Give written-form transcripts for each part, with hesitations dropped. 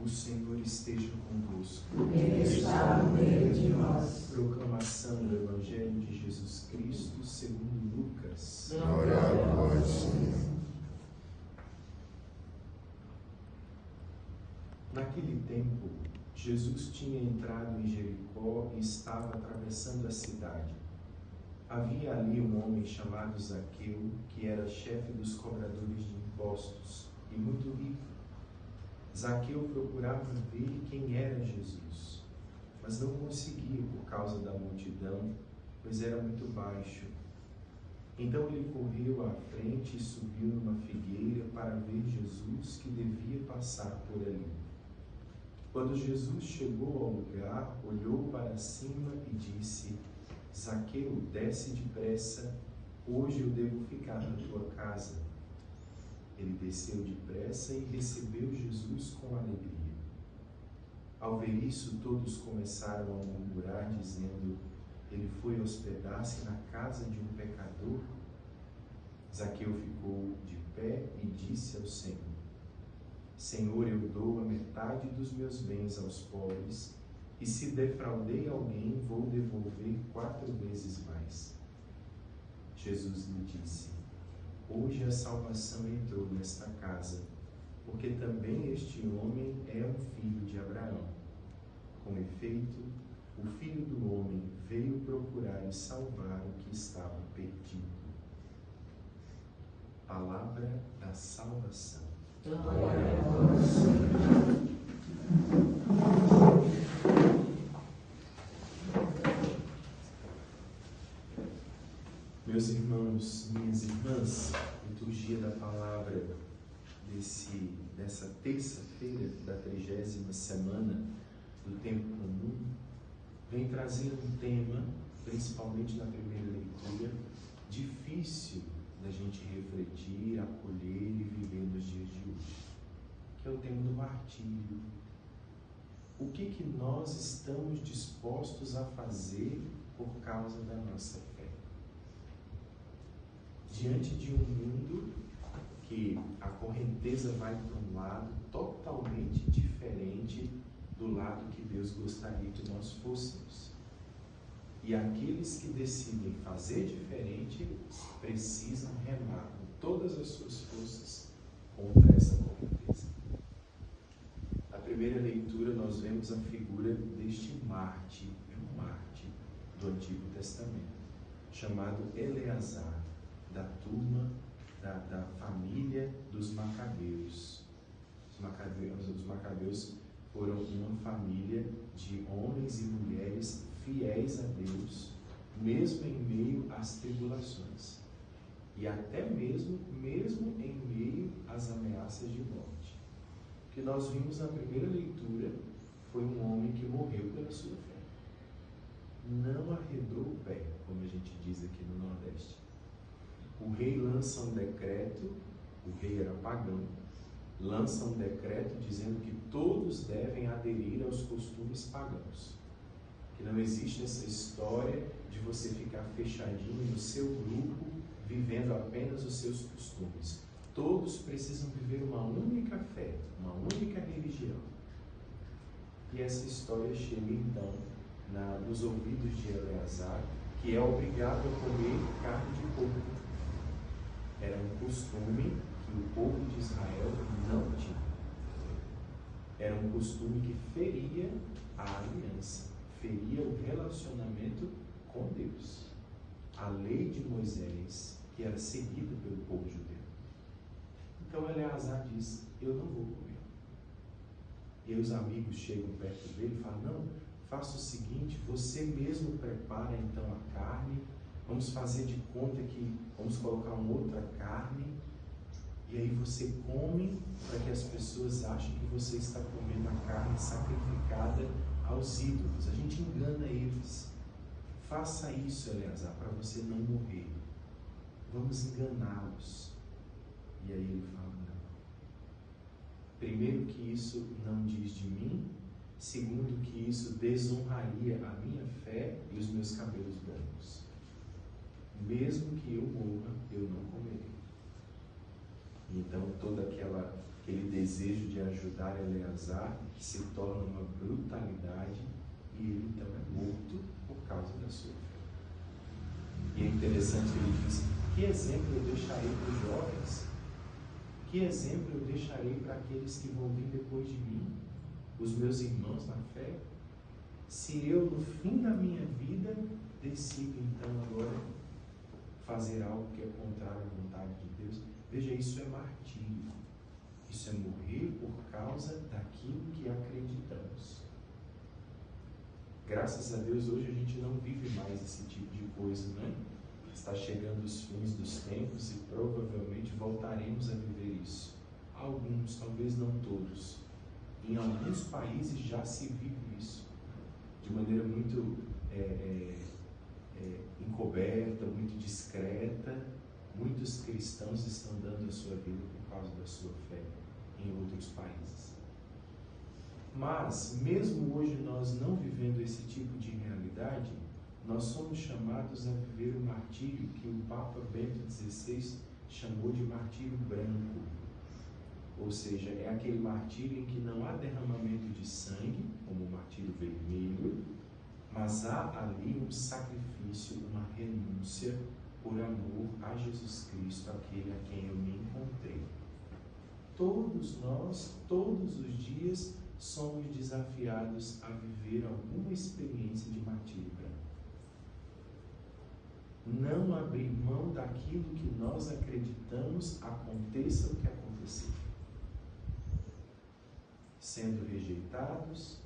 O Senhor esteja convosco. Ele está no meio de nós. Proclamação do Evangelho de Jesus Cristo segundo Lucas. Glória a vós, Senhor. Naquele tempo, Jesus tinha entrado em Jericó e estava atravessando a cidade. Havia ali um homem chamado Zaqueu, que era chefe dos cobradores de impostos e muito rico. Zaqueu procurava ver quem era Jesus, mas não conseguia por causa da multidão, pois era muito baixo. Então ele correu à frente e subiu numa figueira para ver Jesus, que devia passar por ali. Quando Jesus chegou ao lugar, olhou para cima e disse: Zaqueu, desce depressa, hoje eu devo ficar na tua casa. Ele desceu depressa e recebeu Jesus com alegria. Ao ver isso, todos começaram a murmurar, dizendo: ele foi hospedar-se na casa de um pecador. Zaqueu ficou de pé e disse ao Senhor: Senhor, eu dou a metade dos meus bens aos pobres, e se defraudei alguém, vou devolver 4 vezes mais. Jesus lhe disse: hoje a salvação entrou nesta casa, porque também este homem é um filho de Abraão. Com efeito, o Filho do Homem veio procurar e salvar o que estava perdido. Palavra da salvação. Glória a vós, Senhor. Meus irmãos, minhas irmãs, liturgia da palavra dessa terça-feira da 30ª semana do tempo comum vem trazendo um tema, principalmente na primeira leitura, difícil da gente refletir, acolher e viver nos dias de hoje, que é o tema do martírio. O que nós estamos dispostos a fazer por causa da nossa fé? Diante de um mundo que a correnteza vai para um lado totalmente diferente do lado que Deus gostaria que nós fôssemos. E aqueles que decidem fazer diferente precisam remar com todas as suas forças contra essa correnteza. Na primeira leitura nós vemos a figura deste mártir, um mártir do Antigo Testamento, chamado Eleazar, da turma, da família dos Macabeus. Os Macabeus foram uma família de homens e mulheres fiéis a Deus, mesmo em meio às tribulações, e até mesmo em meio às ameaças de morte. O que nós vimos na primeira leitura foi um homem que morreu pela sua fé. Não arredou o pé, como a gente diz aqui no Nordeste. O rei lança um decreto, o rei era pagão, lança um decreto dizendo que todos devem aderir aos costumes pagãos. Que não existe essa história de você ficar fechadinho no seu grupo, vivendo apenas os seus costumes. Todos precisam viver uma única fé, uma única religião. E essa história chega então nos ouvidos de Eleazar, que é obrigado a comer carne de porco. Era um costume que o povo de Israel não tinha. Era um costume que feria a aliança, feria o relacionamento com Deus. A lei de Moisés, que era seguida pelo povo judeu. Então Eleazar diz: eu não vou comer. E aí os amigos chegam perto dele e falam: não, faça o seguinte, você mesmo prepara então a carne, vamos fazer de conta que vamos colocar uma outra carne, e aí você come para que as pessoas achem que você está comendo a carne sacrificada aos ídolos. A gente engana eles. Faça isso, Eleazar, para você não morrer. Vamos enganá-los. E aí ele fala: não. Primeiro, que isso não diz de mim. Segundo, que isso desonraria a minha fé e os meus cabelos brancos. Mesmo que eu morra, eu não comerei. E então todo aquele desejo de ajudar Eleazar se torna uma brutalidade e ele então é morto por causa da sua fé. E é interessante que ele diz: que exemplo eu deixarei para os jovens? Que exemplo eu deixarei para aqueles que vão vir depois de mim, os meus irmãos na fé? Se eu, no fim da minha vida, decido então agora fazer algo que é contrário à vontade de Deus, veja, isso é martírio. Isso é morrer por causa daquilo que acreditamos. Graças a Deus, hoje a gente não vive mais esse tipo de coisa, né? Está chegando os fins dos tempos e provavelmente voltaremos a viver isso. Alguns, talvez não todos. Em alguns países já se vive isso de maneira muito encoberta, muito discreta. Muitos cristãos estão dando a sua vida por causa da sua fé em outros países. Mas, mesmo hoje nós não vivendo esse tipo de realidade, nós somos chamados a viver o martírio que o Papa Bento XVI chamou de martírio branco. Ou seja, é aquele martírio em que não há derramamento de sangue, como o martírio vermelho, mas há ali um sacrifício, uma renúncia por amor a Jesus Cristo, aquele a quem eu me encontrei. Todos nós, todos os dias, somos desafiados a viver alguma experiência de martírio branco. Não abrir mão daquilo que nós acreditamos, aconteça o que acontecer. Sendo rejeitados,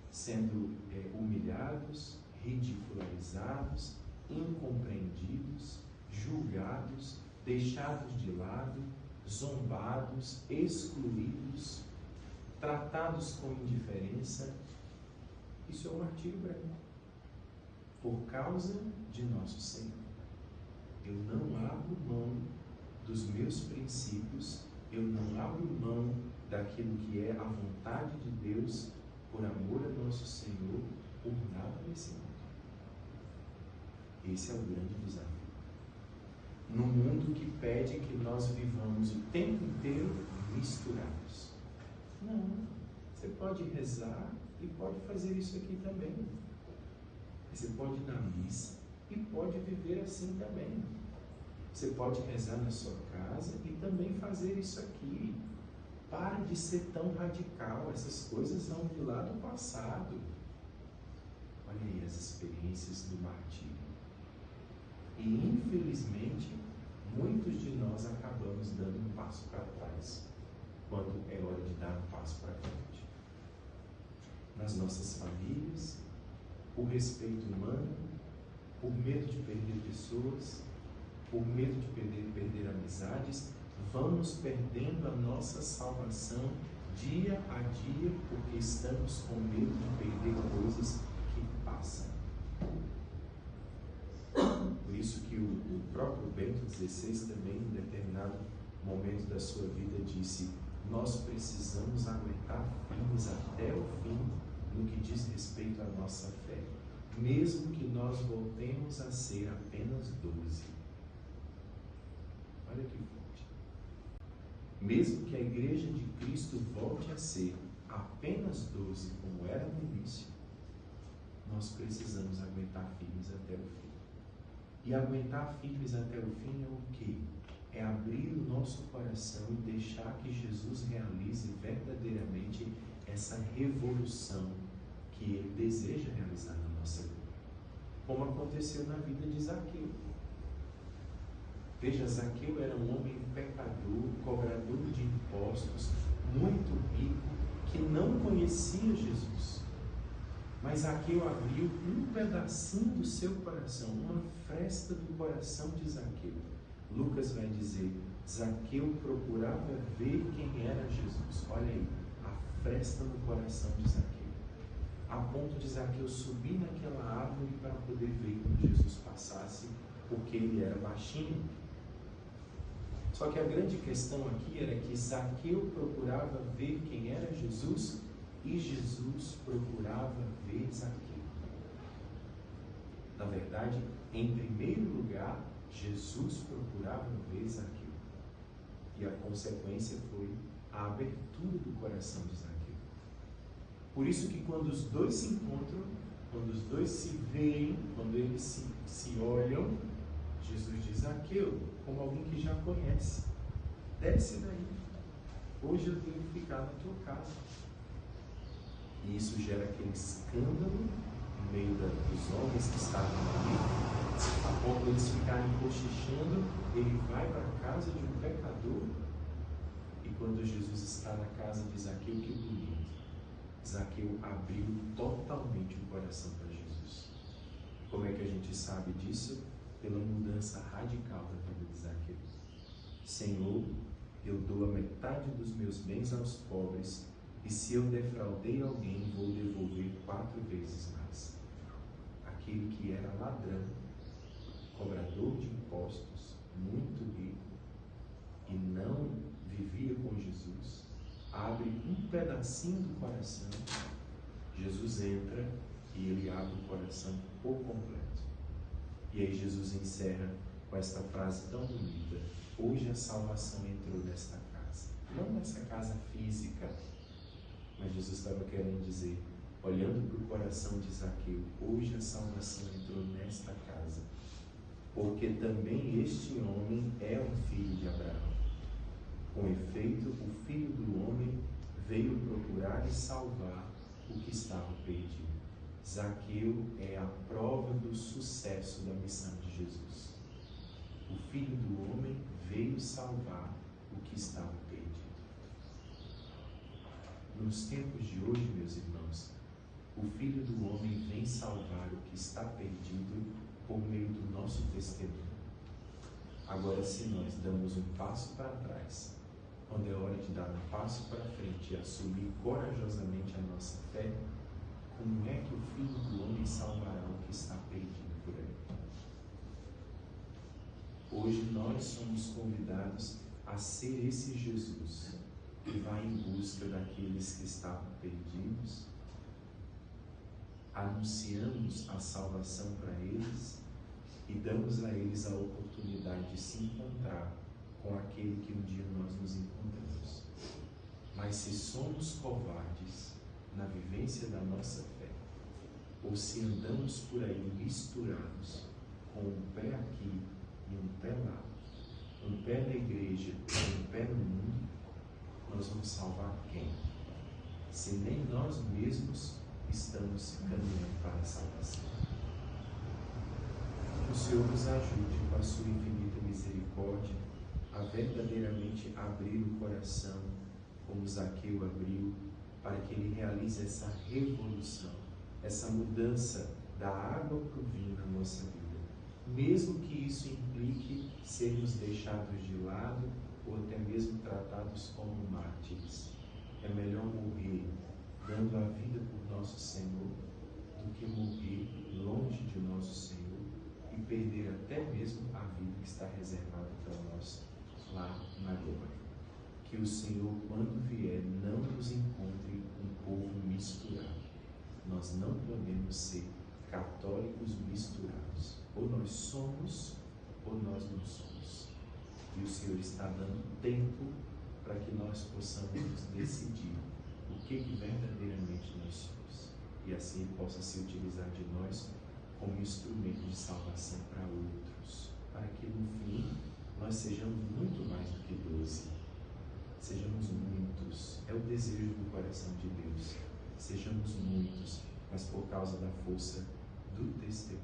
sendo humilhados, ridicularizados, incompreendidos, julgados, deixados de lado, zombados, excluídos, tratados com indiferença. Isso é o martírio branco. Por causa de nosso Senhor. Eu não abro mão dos meus princípios, eu não abro mão daquilo que é a vontade de Deus, por amor a nosso Senhor, por nada nesse mundo. Esse é o grande desafio. No mundo que pede que nós vivamos o tempo inteiro misturados. Não, você pode rezar e pode fazer isso aqui também. Você pode ir na missa e pode viver assim também. Você pode rezar na sua casa e também fazer isso aqui. Pare de ser tão radical. Essas coisas são de lá do passado. Olha aí as experiências do martírio. E infelizmente, muitos de nós acabamos dando um passo para trás, quando é hora de dar um passo para frente. Nas nossas famílias, por respeito humano, por medo de perder pessoas, por medo de perder amizades, vamos perdendo a nossa salvação dia a dia, porque estamos com medo de perder coisas que passam. Por isso que o próprio Bento XVI também, em determinado momento da sua vida, disse: nós precisamos aguentar firmes até o fim no que diz respeito à nossa fé, mesmo que nós voltemos a ser apenas 12. Olha que forte. Mesmo que a Igreja de Cristo volte a ser apenas 12, como era no início, nós precisamos aguentar firmes até o fim. E aguentar firmes até o fim é o quê? É abrir o nosso coração e deixar que Jesus realize verdadeiramente essa revolução que Ele deseja realizar na nossa vida. Como aconteceu na vida de Zaqueu. Veja, Zaqueu era um homem pecador, cobrador de impostos, muito rico, que não conhecia Jesus. Mas Zaqueu abriu um pedacinho do seu coração, uma fresta do coração de Zaqueu. Lucas vai dizer: Zaqueu procurava ver quem era Jesus. Olha aí, a fresta no coração de Zaqueu. A ponto de Zaqueu subir naquela árvore para poder ver quando Jesus passasse, porque ele era baixinho. Só que a grande questão aqui era que Zaqueu procurava ver quem era Jesus e Jesus procurava ver Zaqueu. Na verdade, em primeiro lugar, Jesus procurava ver Zaqueu. E a consequência foi a abertura do coração de Zaqueu. Por isso que quando os dois se encontram, quando os dois se veem, quando eles se olham, Jesus diz: Zaqueu, como alguém que já conhece, desce daí. Hoje eu tenho que ficar na tua casa. E isso gera aquele escândalo no meio dos homens que estavam ali, a ponto de eles ficarem cochichando. Ele vai para a casa de um pecador. E quando Jesus está na casa de Zaqueu, que bonito, Zaqueu abriu totalmente o coração para Jesus. Como é que a gente sabe disso? Pela mudança radical da vida de Zaqueu. Senhor, eu dou a metade dos meus bens aos pobres, e se eu defraudei alguém, vou devolver 4 vezes mais. Aquele que era ladrão, cobrador de impostos, muito rico, e não vivia com Jesus, abre um pedacinho do coração. Jesus entra e ele abre o coração por completo. E aí Jesus encerra com esta frase tão bonita: hoje a salvação entrou nesta casa. Não nessa casa física, mas Jesus estava querendo dizer, olhando para o coração de Zaqueu, hoje a salvação entrou nesta casa, porque também este homem é um filho de Abraão. Com efeito, o Filho do Homem veio procurar e salvar o que estava perdido. Zaqueu é a prova do sucesso da missão de Jesus. O Filho do Homem veio salvar o que estava perdido. Nos tempos de hoje, meus irmãos, o Filho do Homem vem salvar o que está perdido por meio do nosso testemunho. Agora, se nós damos um passo para trás, quando é hora de dar um passo para frente e assumir corajosamente a nossa fé, como é que o Filho do Homem salvará o que está perdido por aí? Hoje nós somos convidados a ser esse Jesus que vai em busca daqueles que estavam perdidos. Anunciamos a salvação para eles e damos a eles a oportunidade de se encontrar com aquele que um dia nós nos encontramos. Mas se somos covardes na vivência da nossa fé, ou se andamos por aí misturados, com um pé aqui e um pé lá, um pé na igreja e um pé no mundo, nós vamos salvar quem? Se nem nós mesmos estamos caminhando para a salvação. O Senhor nos ajude com a sua infinita misericórdia a verdadeiramente abrir o coração, como Zaqueu abriu, para que ele realize essa revolução, essa mudança da água para o vinho na nossa vida. Mesmo que isso implique sermos deixados de lado ou até mesmo tratados como mártires. É melhor morrer dando a vida por nosso Senhor do que morrer longe de nosso Senhor e perder até mesmo a vida que está reservada para nós lá na glória. Que o Senhor, quando vier, não nos encontre um povo misturado. Nós não podemos ser católicos misturados. Ou nós somos, ou nós não somos. E o Senhor está dando tempo para que nós possamos decidir o que verdadeiramente nós somos. E assim Ele possa se utilizar de nós como instrumento de salvação para outros. Para que no fim nós sejamos muito mais do que 12. Sejamos muitos. É o desejo do coração de Deus. Sejamos muitos, mas por causa da força do testemunho.